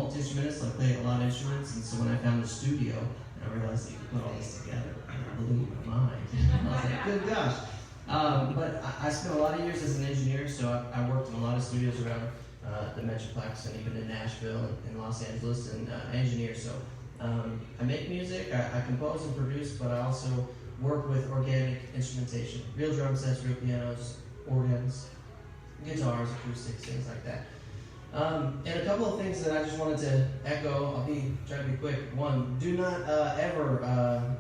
multi-instrumentist, I play a lot of instruments, and so when I found the studio, and I realized that you could put all this together, it blew my mind. I was like, good gosh. But I spent a lot of years as an engineer, so I worked in a lot of studios around the Metroplex and even in Nashville and Los Angeles, and engineer. So I make music, I compose and produce, but I also work with organic instrumentation, real drum sets, real pianos, organs, guitars, acoustics, things like that. And a couple of things that I just wanted to echo. I'll try to be quick. One, do not ever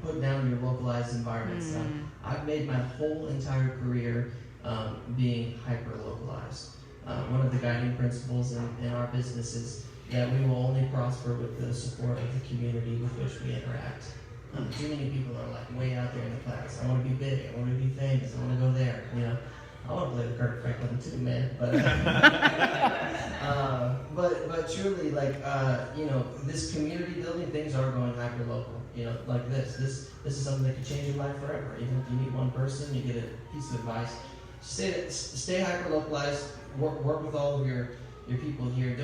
put down your localized environments. I've made my whole entire career being hyper-localized. One of the guiding principles in our business is that we will only prosper with the support of the community with which we interact. Too many people are like way out there in the clouds. I want to be big. I want to be famous. I want to go there. You know, I want to play with Kirk Franklin too, man. But truly, like you know, this community building things are going hyper local. You know, like this is something that could change your life forever. Even if you meet one person, you get a piece of advice. Stay hyper localized. Work with all of your people here.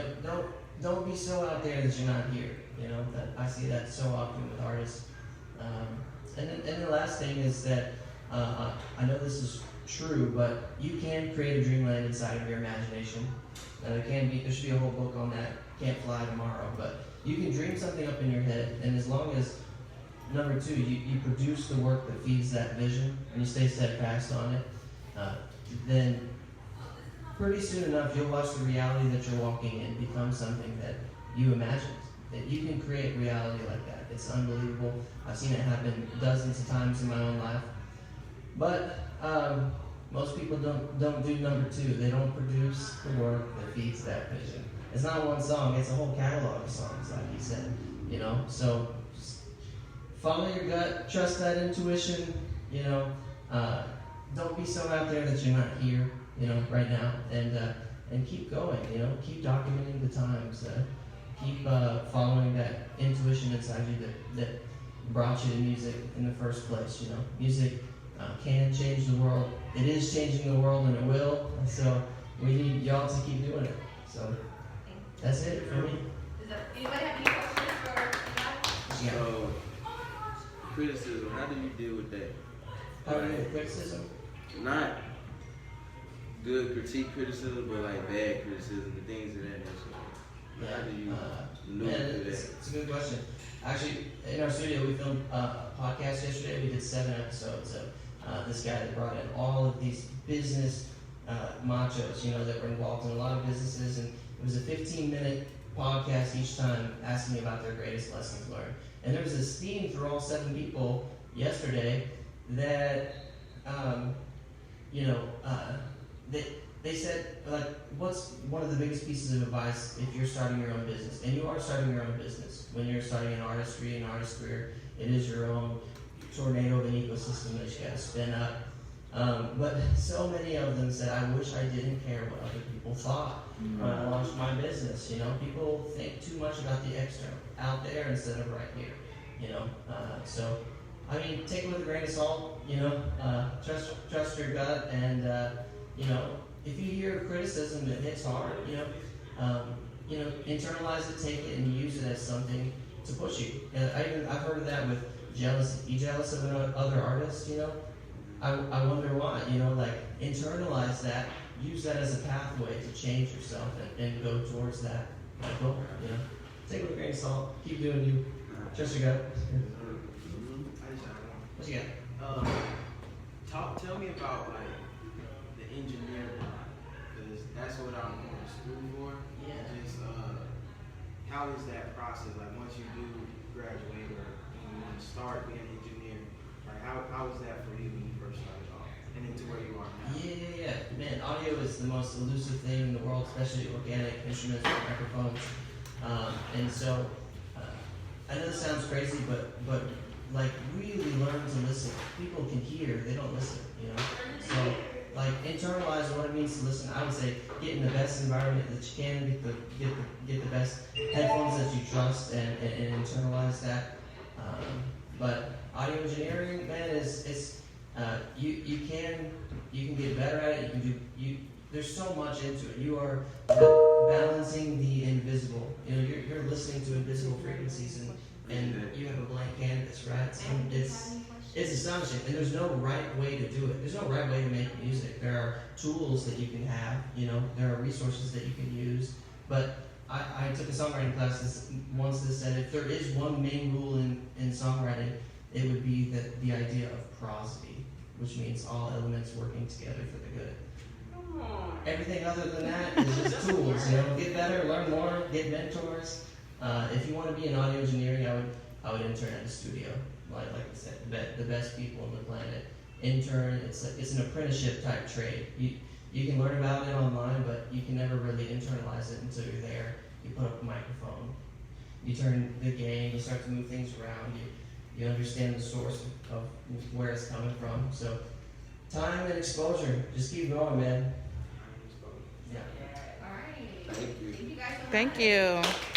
Don't be so out there that you're not here. You know, that I see that so often with artists. And the last thing is that I know this is true, but you can create a dreamland inside of your imagination. There should be a whole book on that. Can't fly tomorrow, but you can dream something up in your head, and as long as, number two, you produce the work that feeds that vision, and you stay steadfast on it, then pretty soon enough you'll watch the reality that you're walking in become something that you imagined. That you can create reality like that. It's unbelievable. I've seen it happen dozens of times in my own life. But most people don't do number two. They don't produce the work that feeds that vision. It's not one song. It's a whole catalog of songs, like he said. You know, so follow your gut. Trust that intuition. You know, don't be so out there that you're not here. You know, right now, and keep going. You know, keep documenting the times. Keep following that intuition inside you that brought you to music in the first place. You know, music can change the world. It is changing the world, and it will. And so we need y'all to keep doing it. So that's it for me. Anybody have any questions for Levi? Yeah. So, criticism, how do you deal with that? How do you deal with criticism? Not good critique criticism, but like bad criticism, the things of that nature. Yeah. How do you maneuver that? It's a good question. Actually, in our studio, we filmed a podcast yesterday. We did 7 episodes of this guy that brought in all of these business machos, you know, that were involved in a lot of businesses, and it was a 15-minute podcast each time asking about their greatest lessons learned. And there was this theme through all 7 people yesterday that, they said, like, what's one of the biggest pieces of advice if you're starting your own business? And you are starting your own business. When you're starting an artist career, it is your own tornado of an ecosystem that you got to spin up. But so many of them said, I wish I didn't care what other people thought when I launched my business. You know, people think too much about the external, out there instead of right here. You know, so I mean, take it with a grain of salt. You know, trust your gut, and you know, if you hear criticism that hits hard, you know, internalize it, take it, and use it as something to push you. And I've heard of that with jealousy. You jealous of another artist? You know, I wonder why. You know, like internalize that, use that as a pathway to change yourself and go towards that goal. You know, take it with a grain of salt. Keep doing you. Trust your gut. What you got? Tell me about like the engineer part, because that's what I'm going to school for. Yeah. Just how is that process? Like once you do graduate or you want to start being an engineer, like how was that for you when you first started off, and into where you are now? Yeah. Man, audio is the most elusive thing in the world, especially organic instruments like microphones. And so I know this sounds crazy, but like really learn to listen. People can hear, they don't listen, you know? So like internalize what it means to listen. I would say get in the best environment that you can, get the best headphones that you trust and internalize that. But audio engineering, man, is you can get better at it. There's so much into it. You are balancing the invisible. You know, and Exactly. you have a blank canvas, right? So And do you have it's any questions? it's astonishing, and there's no right way to do it. There's no right way to make music. There are tools that you can have, there are resources that you can use. But I took a songwriting class once that said if there is one main rule in songwriting, it would be that the idea of prosody, which means all elements working together for the good. Come on. Everything other than that is just tools. Get better, learn more, get mentors. If you want to be in audio engineering, I would intern at a studio. Like I said, the best people on the planet. Intern, it's an apprenticeship type trade. You can learn about it online, but you can never really internalize it until you're there. You put up a microphone, you turn the gain, you start to move things around, you understand the source of where it's coming from. So time and exposure, just keep going, man. Yeah. All right. Thank you. Thank you guys so much. Thank you.